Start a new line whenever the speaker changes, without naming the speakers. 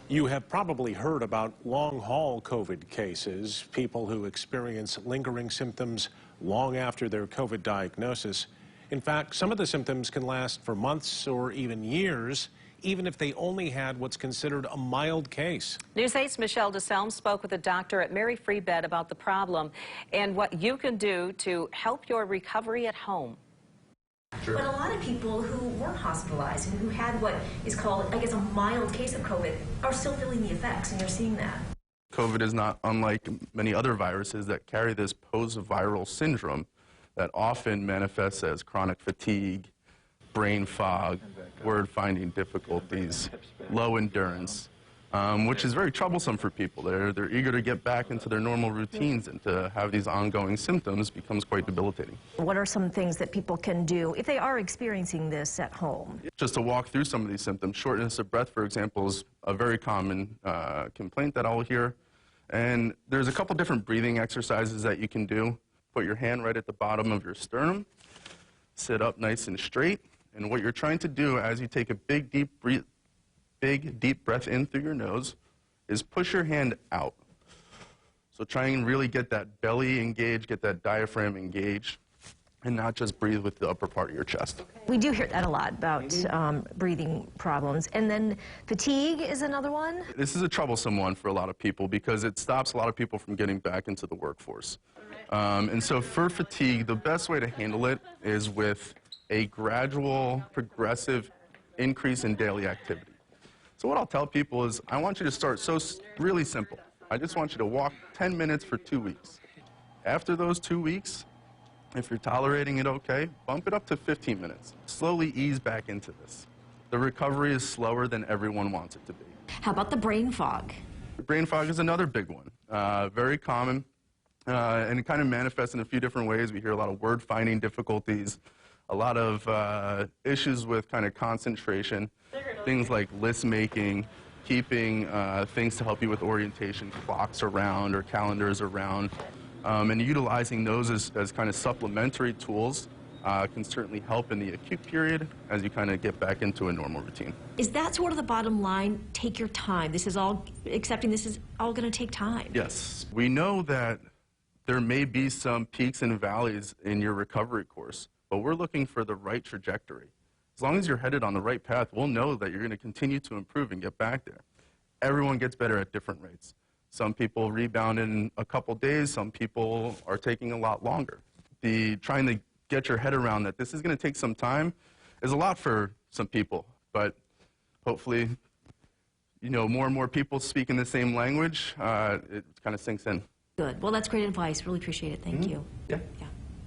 You have probably heard about long-haul COVID cases, people who experience lingering symptoms long after their COVID diagnosis. In fact, some of the symptoms can last for months or even years, even if they only had what's considered a mild case. News 8's Michelle DeSelm spoke with a doctor at Mary Free Bed about the problem and what you can do to help your recovery at home.
Sure. But a lot of people who were hospitalized and who had what is called, I guess, a mild case of COVID are still feeling the effects, and you're seeing that.
COVID is not unlike many other viruses that carry this post-viral syndrome that often manifests as chronic fatigue, brain fog, word-finding difficulties, low endurance, which is very troublesome for people. They're eager to get back into their normal routines, and to have these ongoing symptoms becomes quite debilitating.
What are some things that people can do if they are experiencing this at home?
Just to walk through some of these symptoms, shortness of breath, for example, is a very common complaint that I'll hear. And there's a couple different breathing exercises that you can do. Put your hand right at the bottom of your sternum, sit up nice and straight, and what you're trying to do as you take a big deep breath in through your nose is push your hand out. So try and really get that belly engaged, get that diaphragm engaged, and not just breathe with the upper part of your chest.
We do hear that a lot about breathing problems. And then fatigue is another one?
This is a troublesome one for a lot of people because it stops a lot of people from getting back into the workforce. And so for fatigue, the best way to handle it is with a gradual, progressive increase in daily activity. So what I'll tell people is, I want you to start really simple. I just want you to walk 10 minutes for 2 weeks. After those 2 weeks, if you're tolerating it okay, bump it up to 15 minutes. Slowly ease back into this. The recovery is slower than everyone wants it to be.
How about the brain fog?
Brain fog is another big one. Very common, and it kind of manifests in a few different ways. We hear a lot of word-finding difficulties, a lot of issues with kind of concentration, things like list making, keeping things to help you with orientation, clocks around or calendars around, and utilizing those as kind of supplementary tools can certainly help in the acute period as you kind of get back into a normal routine.
Is that sort of the bottom line? Take your time. This is all, accepting this is all going to take time.
Yes. We know that there may be some peaks and valleys in your recovery course, but we're looking for the right trajectory. As long as you're headed on the right path, we'll know that you're going to continue to improve and get back there. Everyone gets better at different rates. Some people rebound in a couple days, some people are taking a lot longer. Trying to get your head around that this is going to take some time is a lot for some people, but hopefully, you know, more and more people speaking the same language, it kind of sinks in.
Good. Well, that's great advice. Really appreciate it. Thank you.
Yeah.